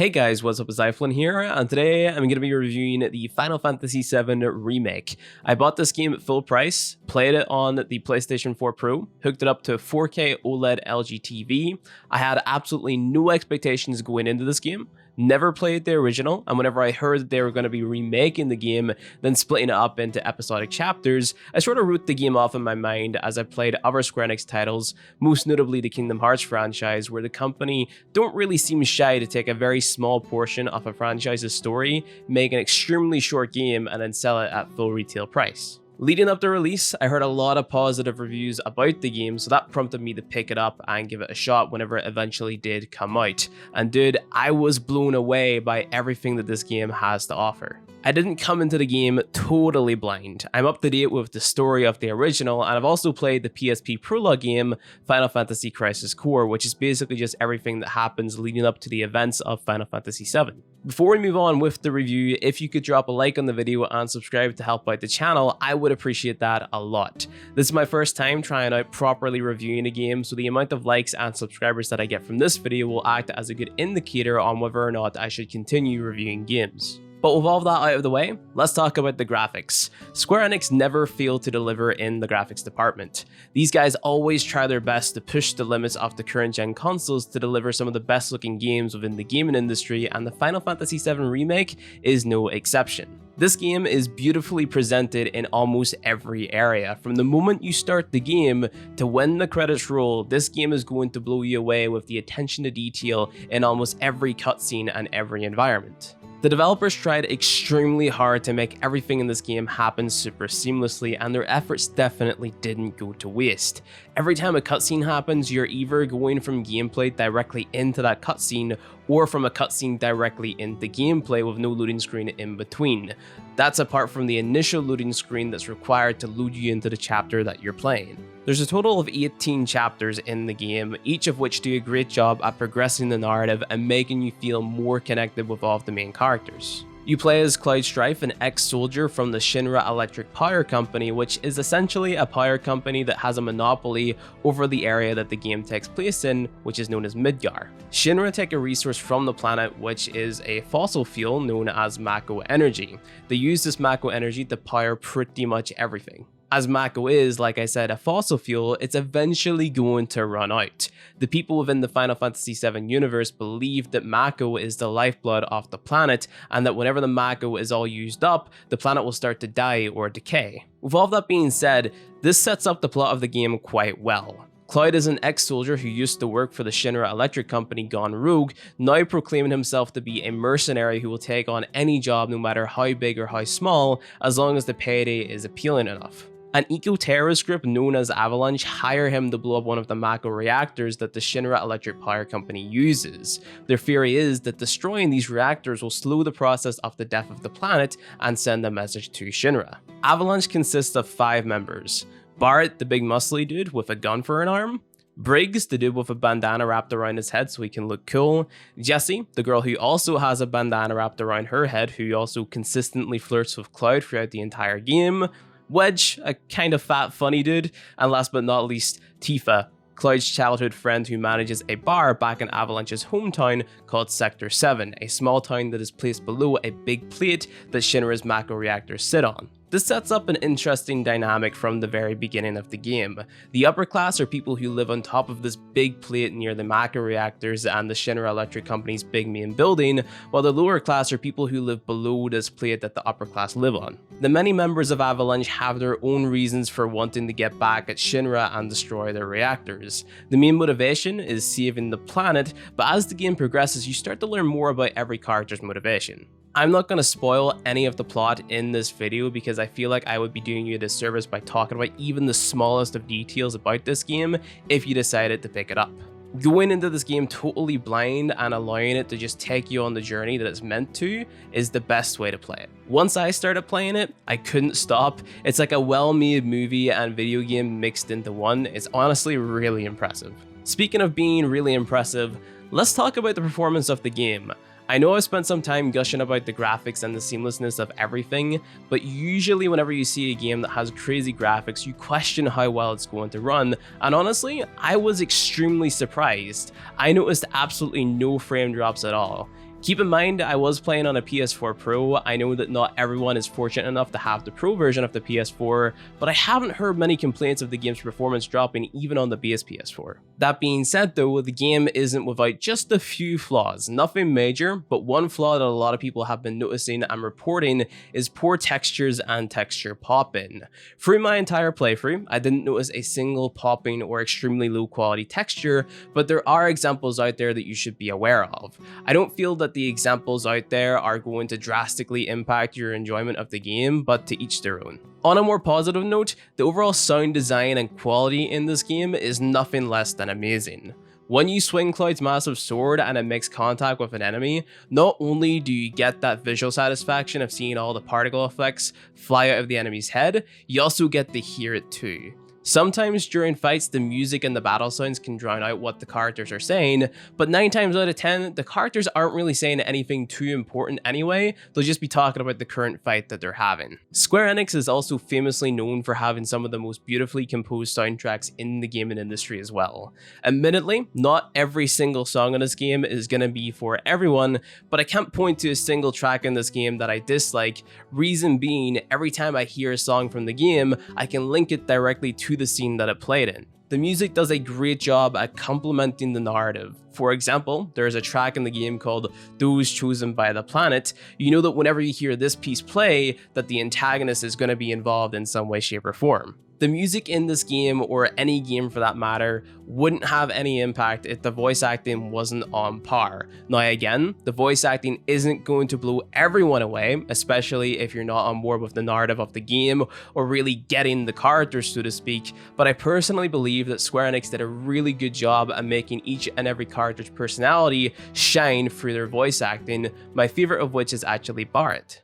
Hey guys, what's up? It's iFlynn here, and today I'm going to be reviewing the Final Fantasy VII Remake. I bought this game at full price, played it on the PlayStation 4 Pro, hooked it up to a 4K OLED LG TV. I had absolutely no expectations going into this game, never played the original, and whenever I heard that they were going to be remaking the game, then splitting it up into episodic chapters, I sort of wrote the game off in my mind as I played other Square Enix titles, most notably the Kingdom Hearts franchise, where the company don't really seem shy to take a very small portion of a franchise's story, make an extremely short game, and then sell it at full retail price. Leading up to release, I heard a lot of positive reviews about the game, so that prompted me to pick it up and give it a shot whenever it eventually did come out. And dude, I was blown away by everything that this game has to offer. I didn't come into the game totally blind. I'm up to date with the story of the original, and I've also played the PSP prologue game, Final Fantasy Crisis Core, which is basically just everything that happens leading up to the events of Final Fantasy VII. Before we move on with the review, if you could drop a like on the video and subscribe to help out the channel, I would appreciate that a lot. This is my first time trying out properly reviewing a game, so the amount of likes and subscribers that I get from this video will act as a good indicator on whether or not I should continue reviewing games. But with all of that out of the way, let's talk about the graphics. Square Enix never failed to deliver in the graphics department. These guys always try their best to push the limits of the current gen consoles to deliver some of the best looking games within the gaming industry, and the Final Fantasy VII Remake is no exception. This game is beautifully presented in almost every area. From the moment you start the game to when the credits roll, this game is going to blow you away with the attention to detail in almost every cutscene and every environment. The developers tried extremely hard to make everything in this game happen super seamlessly, and their efforts definitely didn't go to waste. Every time a cutscene happens, you're either going from gameplay directly into that cutscene, or from a cutscene directly into gameplay with no loading screen in between. That's apart from the initial loading screen that's required to load you into the chapter that you're playing. There's a total of 18 chapters in the game, each of which do a great job at progressing the narrative and making you feel more connected with all of the main characters. You play as Cloud Strife, an ex-soldier from the Shinra Electric Power Company, which is essentially a power company that has a monopoly over the area that the game takes place in, which is known as Midgar. Shinra take a resource from the planet, which is a fossil fuel known as Mako energy. They use this Mako energy to power pretty much everything. As Mako is, like I said, a fossil fuel, it's eventually going to run out. The people within the Final Fantasy VII universe believe that Mako is the lifeblood of the planet, and that whenever the Mako is all used up, the planet will start to die or decay. With all that being said, this sets up the plot of the game quite well. Cloud is an ex-soldier who used to work for the Shinra Electric Company gone rogue, now proclaiming himself to be a mercenary who will take on any job no matter how big or how small, as long as the payday is appealing enough. An eco-terrorist group known as Avalanche hire him to blow up one of the Mako reactors that the Shinra Electric Power Company uses. Their theory is that destroying these reactors will slow the process of the death of the planet and send a message to Shinra. Avalanche consists of 5 members. Barret, the big muscly dude with a gun for an arm. Briggs, the dude with a bandana wrapped around his head so he can look cool. Jessie, the girl who also has a bandana wrapped around her head, who also consistently flirts with Cloud throughout the entire game. Wedge, a kind of fat funny dude, and last but not least, Tifa, Cloud's childhood friend who manages a bar back in Avalanche's hometown called Sector 7, a small town that is placed below a big plate that Shinra's Mako reactors sit on. This sets up an interesting dynamic from the very beginning of the game. The upper class are people who live on top of this big plate near the Mako reactors and the Shinra Electric Company's big main building, while the lower class are people who live below this plate that the upper class live on. The many members of Avalanche have their own reasons for wanting to get back at Shinra and destroy their reactors. The main motivation is saving the planet, but as the game progresses, you start to learn more about every character's motivation. I'm not going to spoil any of the plot in this video because I feel like I would be doing you a disservice by talking about even the smallest of details about this game if you decided to pick it up. Going into this game totally blind and allowing it to just take you on the journey that it's meant to is the best way to play it. Once I started playing it, I couldn't stop. It's like a well-made movie and video game mixed into one. It's honestly really impressive. Speaking of being really impressive, let's talk about the performance of the game. I know I've spent some time gushing about the graphics and the seamlessness of everything, but usually whenever you see a game that has crazy graphics, you question how well it's going to run, and honestly, I was extremely surprised. I noticed absolutely no frame drops at all. Keep in mind, I was playing on a PS4 Pro. I know that not everyone is fortunate enough to have the Pro version of the PS4, but I haven't heard many complaints of the game's performance dropping even on the base PS4. That being said though, the game isn't without just a few flaws. Nothing major, but one flaw that a lot of people have been noticing and reporting is poor textures and texture popping. Through my entire playthrough, I didn't notice a single popping or extremely low quality texture, but there are examples out there that you should be aware of. I don't feel that the examples out there are going to drastically impact your enjoyment of the game, but to each their own. On a more positive note, the overall sound design and quality in this game is nothing less than amazing. When you swing Cloud's massive sword and it makes contact with an enemy, not only do you get that visual satisfaction of seeing all the particle effects fly out of the enemy's head, you also get to hear it too. Sometimes during fights, the music and the battle sounds can drown out what the characters are saying, but 9 times out of 10, the characters aren't really saying anything too important anyway, they'll just be talking about the current fight that they're having. Square Enix is also famously known for having some of the most beautifully composed soundtracks in the gaming industry as well. Admittedly, not every single song in this game is going to be for everyone, but I can't point to a single track in this game that I dislike, reason being, every time I hear a song from the game, I can link it directly to the scene that it played in. The music does a great job at complementing the narrative. For example, there is a track in the game called Those Chosen by the Planet. You know that whenever you hear this piece play, that the antagonist is going to be involved in some way, shape, or form. The music in this game, or any game for that matter, wouldn't have any impact if the voice acting wasn't on par. Now again, the voice acting isn't going to blow everyone away, especially if you're not on board with the narrative of the game or really getting the characters, so to speak, but I personally believe that Square Enix did a really good job at making each and every character's personality shine through their voice acting, my favorite of which is actually Barret.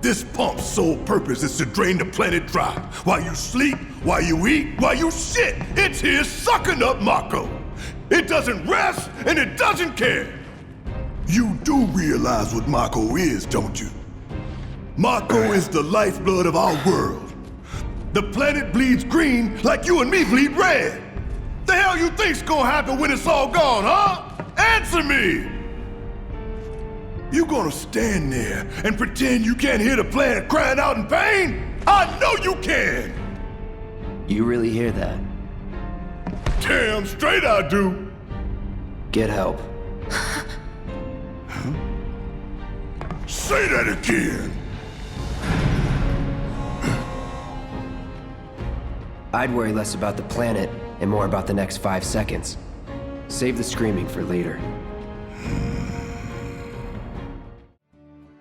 This pump's sole purpose is to drain the planet dry. While you sleep, while you eat, while you shit, it's here sucking up Mako. It doesn't rest and it doesn't care. You do realize what Mako is, don't you? Mako is the lifeblood of our world. The planet bleeds green like you and me bleed red. The hell you think's gonna happen when it's all gone, huh? Answer me! You gonna stand there and pretend you can't hear the planet crying out in pain? I know you can! You really hear that? Damn straight I do! Get help. Huh? Say that again! I'd worry less about the planet and more about the next 5 seconds. Save the screaming for later.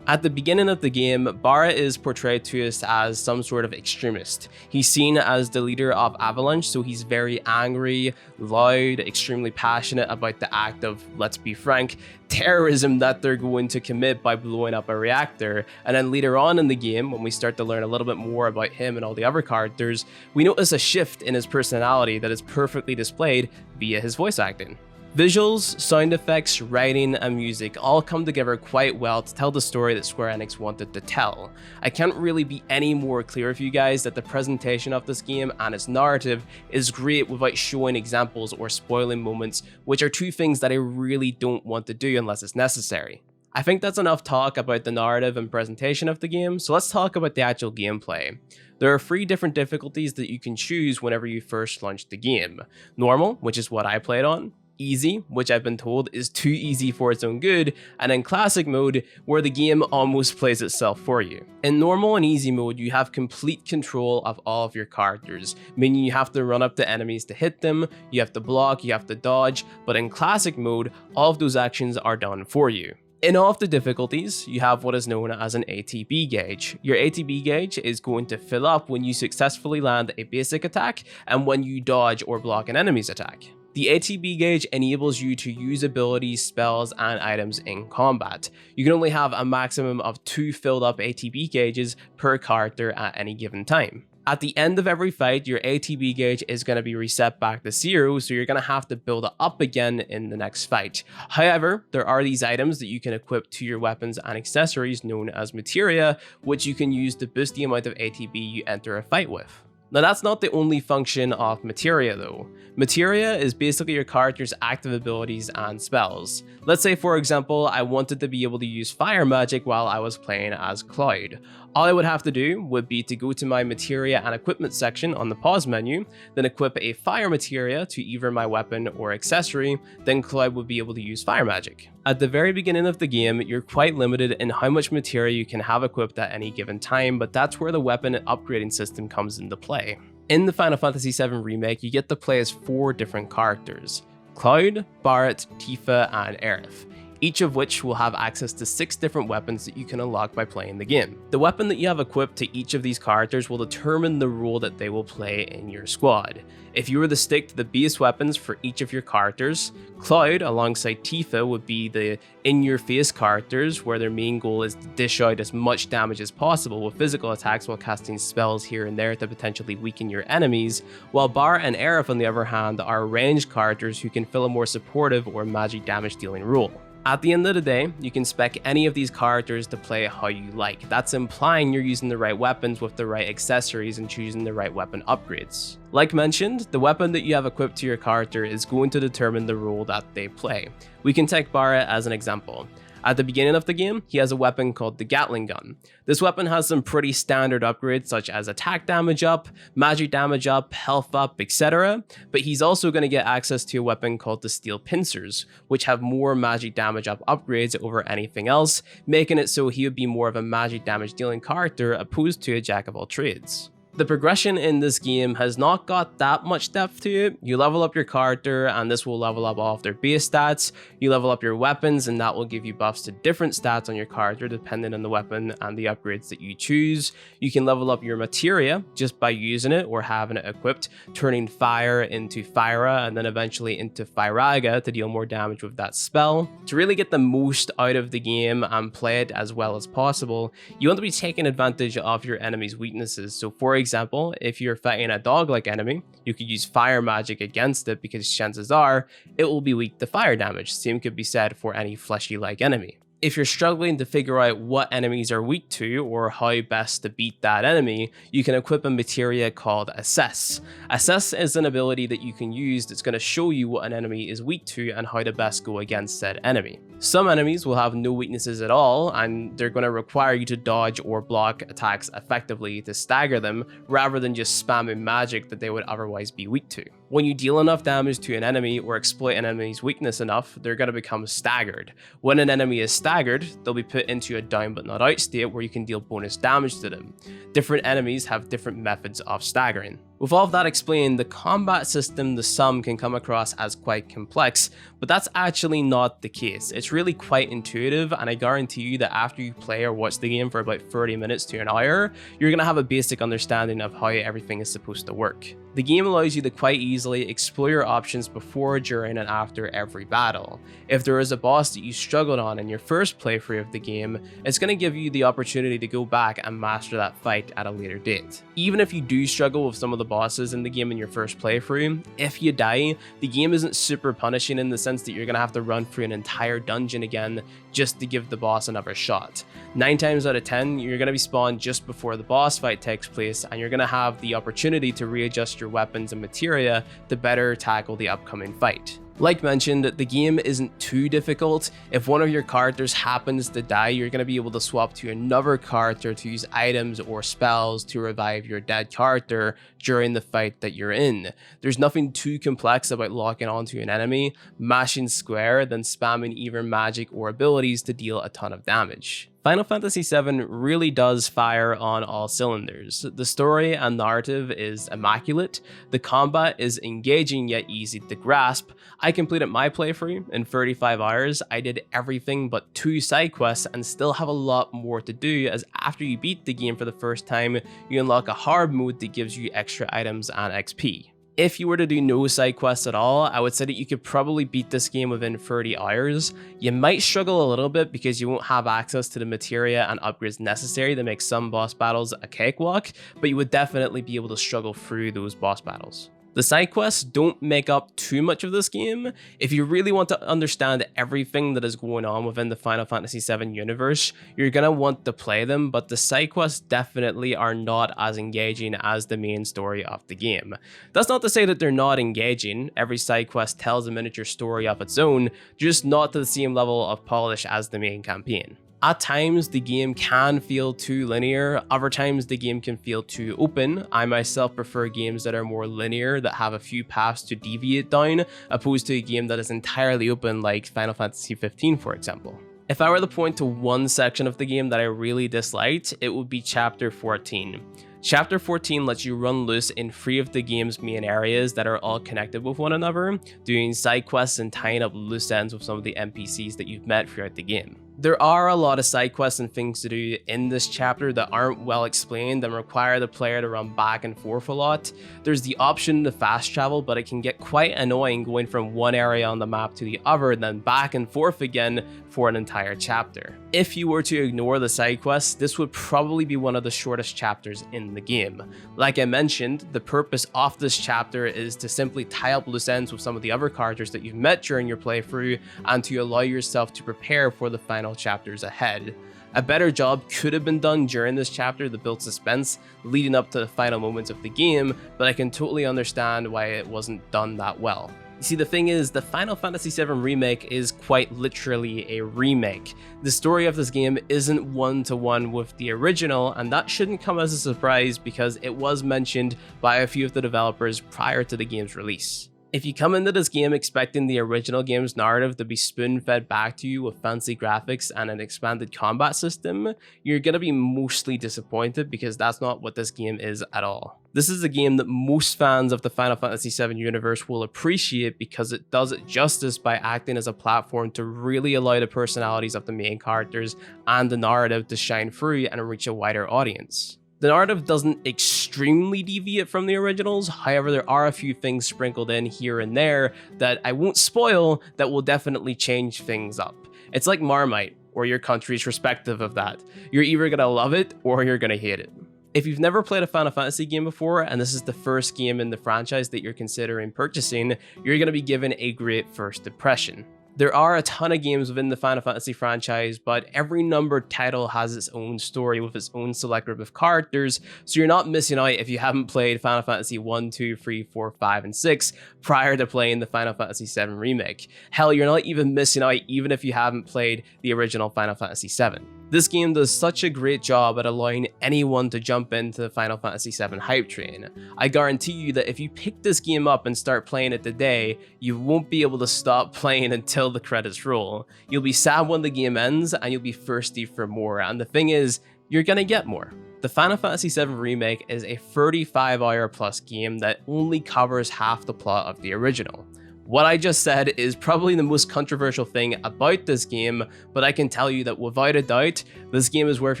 At the beginning of the game, Barret is portrayed to us as some sort of extremist. He's seen as the leader of Avalanche, so he's very angry, loud, extremely passionate about the act of, let's be frank, terrorism that they're going to commit by blowing up a reactor. And then later on in the game, when we start to learn a little bit more about him and all the other characters, we notice a shift in his personality that is perfectly displayed via his voice acting. Visuals, sound effects, writing, and music all come together quite well to tell the story that Square Enix wanted to tell. I can't really be any more clear with you guys that the presentation of this game and its narrative is great without showing examples or spoiling moments, which are two things that I really don't want to do unless it's necessary. I think that's enough talk about the narrative and presentation of the game, so let's talk about the actual gameplay. There are 3 different difficulties that you can choose whenever you first launch the game. Normal, which is what I played on. Easy, which I've been told is too easy for its own good, and then classic mode, where the game almost plays itself for you. In normal and easy mode, you have complete control of all of your characters, meaning you have to run up to enemies to hit them, you have to block, you have to dodge, but in classic mode, all of those actions are done for you. In all of the difficulties, you have what is known as an ATP gauge. Your ATP gauge is going to fill up when you successfully land a basic attack and when you dodge or block an enemy's attack. The ATP gauge enables you to use abilities, spells, and items in combat. You can only have a maximum of 2 filled up ATP gauges per character at any given time. At the end of every fight, your ATP gauge is going to be reset back to 0, so you're going to have to build it up again in the next fight. However, there are these items that you can equip to your weapons and accessories known as materia, which you can use to boost the amount of ATP you enter a fight with. Now that's not the only function of materia though. Materia is basically your character's active abilities and spells. Let's say for example, I wanted to be able to use fire magic while I was playing as Cloud. All I would have to do would be to go to my materia and equipment section on the pause menu, then equip a fire materia to either my weapon or accessory, then Cloud would be able to use fire magic. At the very beginning of the game, you're quite limited in how much materia you can have equipped at any given time, but that's where the weapon upgrading system comes into play. In the Final Fantasy VII Remake, you get to play as 4 different characters: Cloud, Barret, Tifa, and Aerith, each of which will have access to 6 different weapons that you can unlock by playing the game. The weapon that you have equipped to each of these characters will determine the role that they will play in your squad. If you were to stick to the base weapons for each of your characters, Cloud alongside Tifa would be the in-your-face characters where their main goal is to dish out as much damage as possible with physical attacks while casting spells here and there to potentially weaken your enemies, while Barret and Aerith on the other hand are ranged characters who can fill a more supportive or magic damage dealing role. At the end of the day, you can spec any of these characters to play how you like. That's implying you're using the right weapons with the right accessories and choosing the right weapon upgrades. Like mentioned, the weapon that you have equipped to your character is going to determine the role that they play. We can take Barret as an example. At the beginning of the game, he has a weapon called the Gatling Gun. This weapon has some pretty standard upgrades such as attack damage up, magic damage up, health up, etc. But he's also going to get access to a weapon called the Steel Pincers, which have more magic damage up upgrades over anything else, making it so he would be more of a magic damage dealing character opposed to a jack of all trades. The progression in this game has not got that much depth to it. You level up your character and this will level up all of their base stats. You level up your weapons and that will give you buffs to different stats on your character depending on the weapon and the upgrades that you choose. You can level up your materia just by using it or having it equipped, turning fire into Fyra and then eventually into Fyraga to deal more damage with that spell. To really get the most out of the game and play it as well as possible, you want to be taking advantage of your enemy's weaknesses. So for example, if you're fighting a dog-like enemy, you could use fire magic against it because chances are it will be weak to fire damage. Same could be said for any fleshy-like enemy. If you're struggling to figure out what enemies are weak to or how best to beat that enemy, you can equip a materia called Assess. Assess is an ability that you can use that's going to show you what an enemy is weak to and how to best go against said enemy. Some enemies will have no weaknesses at all and they're going to require you to dodge or block attacks effectively to stagger them rather than just spamming magic that they would otherwise be weak to. When you deal enough damage to an enemy or exploit an enemy's weakness enough, they're going to become staggered. When an enemy is staggered, they'll be put into a down but not out state where you can deal bonus damage to them. Different enemies have different methods of staggering. With all of that explained, the combat system to some can come across as quite complex, but that's actually not the case. It's really quite intuitive, and I guarantee you that after you play or watch the game for about 30 minutes to an hour, you're going to have a basic understanding of how everything is supposed to work. The game allows you to quite easily explore your options before, during, and after every battle. If there is a boss that you struggled on in your first playthrough of the game, it's going to give you the opportunity to go back and master that fight at a later date. Even if you do struggle with some of the bosses in the game in your first playthrough, if you die, the game isn't super punishing in the sense that you're going to have to run through an entire dungeon again just to give the boss another shot. 9 times out of 10, you're going to be spawned just before the boss fight takes place, and you're going to have the opportunity to readjust your weapons and materia to better tackle the upcoming fight. Like mentioned, the game isn't too difficult. If one of your characters happens to die, you're going to be able to swap to another character to use items or spells to revive your dead character during the fight that you're in. There's nothing too complex about locking onto an enemy, mashing square, then spamming either magic or abilities to deal a ton of damage. Final Fantasy VII really does fire on all cylinders. The story and narrative is immaculate, the combat is engaging yet easy to grasp. I completed my playthrough in 35 hours, I did everything but 2 side quests and still have a lot more to do, as after you beat the game for the first time, you unlock a hard mode that gives you extra items and XP. If you were to do no side quests at all, I would say that you could probably beat this game within 30 hours. You might struggle a little bit because you won't have access to the materia and upgrades necessary to make some boss battles a cakewalk, but you would definitely be able to struggle through those boss battles. The side quests don't make up too much of this game. If you really want to understand everything that is going on within the Final Fantasy VII universe, you're gonna want to play them, but the side quests definitely are not as engaging as the main story of the game. That's not to say that they're not engaging. Every side quest tells a miniature story of its own, just not to the same level of polish as the main campaign. At times, the game can feel too linear, other times the game can feel too open. I myself prefer games that are more linear, that have a few paths to deviate down, opposed to a game that is entirely open like Final Fantasy XV, for example. If I were to point to one section of the game that I really disliked, it would be Chapter 14. Chapter 14 lets you run loose in 3 of the game's main areas that are all connected with one another, doing side quests and tying up loose ends with some of the NPCs that you've met throughout the game. There are a lot of side quests and things to do in this chapter that aren't well explained and require the player to run back and forth a lot. There's the option to fast travel, but it can get quite annoying going from one area on the map to the other, then back and forth again for an entire chapter. If you were to ignore the side quests, this would probably be one of the shortest chapters in the game. Like I mentioned, the purpose of this chapter is to simply tie up loose ends with some of the other characters that you've met during your playthrough and to allow yourself to prepare for the final chapters ahead. A better job could have been done during this chapter to build suspense leading up to the final moments of the game, but I can totally understand why it wasn't done that well. You see, the thing is, the Final Fantasy VII Remake is quite literally a remake. The story of this game isn't one-to-one with the original, and that shouldn't come as a surprise because it was mentioned by a few of the developers prior to the game's release. If you come into this game expecting the original game's narrative to be spoon-fed back to you with fancy graphics and an expanded combat system, you're gonna be mostly disappointed because that's not what this game is at all. This is a game that most fans of the Final Fantasy VII universe will appreciate because it does it justice by acting as a platform to really allow the personalities of the main characters and the narrative to shine through and reach a wider audience. The narrative doesn't extremely deviate from the originals, however there are a few things sprinkled in here and there that I won't spoil that will definitely change things up. It's like Marmite, or your country's respective of that. You're either gonna love it or you're gonna hate it. If you've never played a Final Fantasy game before and this is the first game in the franchise that you're considering purchasing, you're gonna be given a great first impression. There are a ton of games within the Final Fantasy franchise, but every numbered title has its own story with its own select group of characters, so you're not missing out if you haven't played Final Fantasy 1, 2, 3, 4, 5, and 6 prior to playing the Final Fantasy VII Remake. Hell, you're not even missing out even if you haven't played the original Final Fantasy VII. This game does such a great job at allowing anyone to jump into the Final Fantasy VII hype train. I guarantee you that if you pick this game up and start playing it today, you won't be able to stop playing until the credits roll. You'll be sad when the game ends and you'll be thirsty for more, and the thing is, you're gonna get more. The Final Fantasy VII Remake is a 35-hour plus game that only covers half the plot of the original. What I just said is probably the most controversial thing about this game, but I can tell you that without a doubt, this game is worth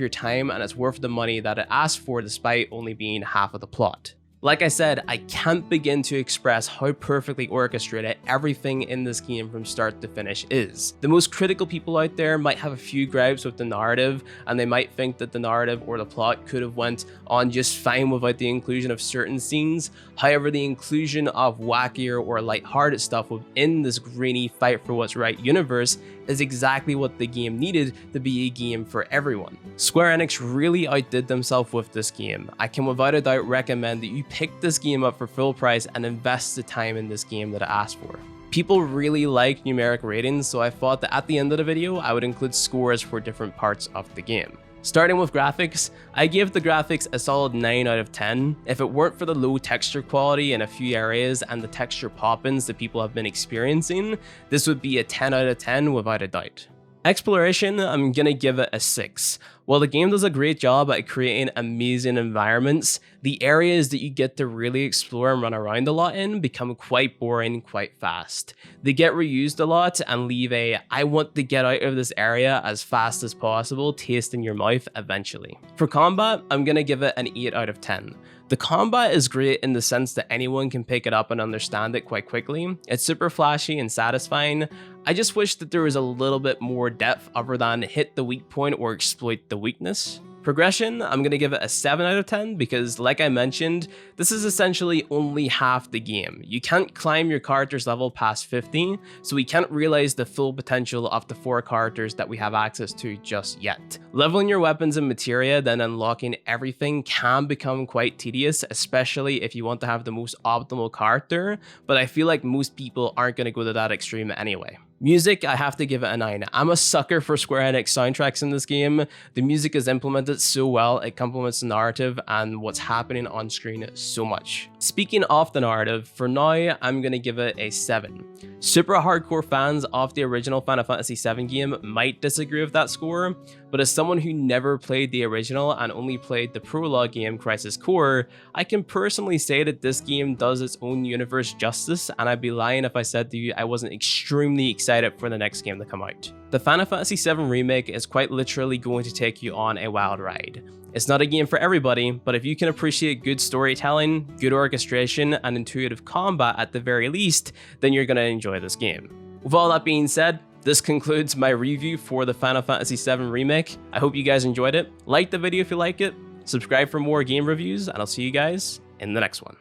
your time and it's worth the money that it asks for despite only being half of the plot. Like I said, I can't begin to express how perfectly orchestrated everything in this game from start to finish is. The most critical people out there might have a few gripes with the narrative, and they might think that the narrative or the plot could have went on just fine without the inclusion of certain scenes. However, the inclusion of wackier or lighthearted stuff within this grainy fight for what's right universe is exactly what the game needed to be a game for everyone. Square Enix really outdid themselves with this game. I can without a doubt recommend that you pick this game up for full price and invest the time in this game that it asked for. People really like numeric ratings, so I thought that at the end of the video, I would include scores for different parts of the game. Starting with graphics, I give the graphics a solid 9 out of 10. If it weren't for the low texture quality in a few areas and the texture pop-ins that people have been experiencing, this would be a 10 out of 10 without a doubt. Exploration, I'm gonna give it a 6. While the game does a great job at creating amazing environments, the areas that you get to really explore and run around a lot in become quite boring quite fast. They get reused a lot and leave a "I want to get out of this area as fast as possible" taste in your mouth eventually. For combat, I'm gonna give it an 8 out of 10. The combat is great in the sense that anyone can pick it up and understand it quite quickly. It's super flashy and satisfying. I just wish that there was a little bit more depth other than hit the weak point or exploit the weakness. Progression, I'm going to give it a 7 out of 10 because, like I mentioned, this is essentially only half the game. You can't climb your character's level past 50, so we can't realize the full potential of the 4 characters that we have access to just yet. Leveling your weapons and materia, then unlocking everything can become quite tedious, especially if you want to have the most optimal character, but I feel like most people aren't going to go to that extreme anyway. Music, I have to give it a 9. I'm a sucker for Square Enix soundtracks in this game. The music is implemented so well, it complements the narrative and what's happening on screen so much. Speaking of the narrative, for now, I'm gonna give it a 7. Super hardcore fans of the original Final Fantasy VII game might disagree with that score, but as someone who never played the original and only played the prologue game Crisis Core, I can personally say that this game does its own universe justice, and I'd be lying if I said to you I wasn't extremely excited for the next game to come out. The Final Fantasy VII Remake is quite literally going to take you on a wild ride. It's not a game for everybody, but if you can appreciate good storytelling, good orchestration, and intuitive combat at the very least, then you're going to enjoy this game. With all that being said, this concludes my review for the Final Fantasy VII Remake. I hope you guys enjoyed it. Like the video if you like it, subscribe for more game reviews, and I'll see you guys in the next one.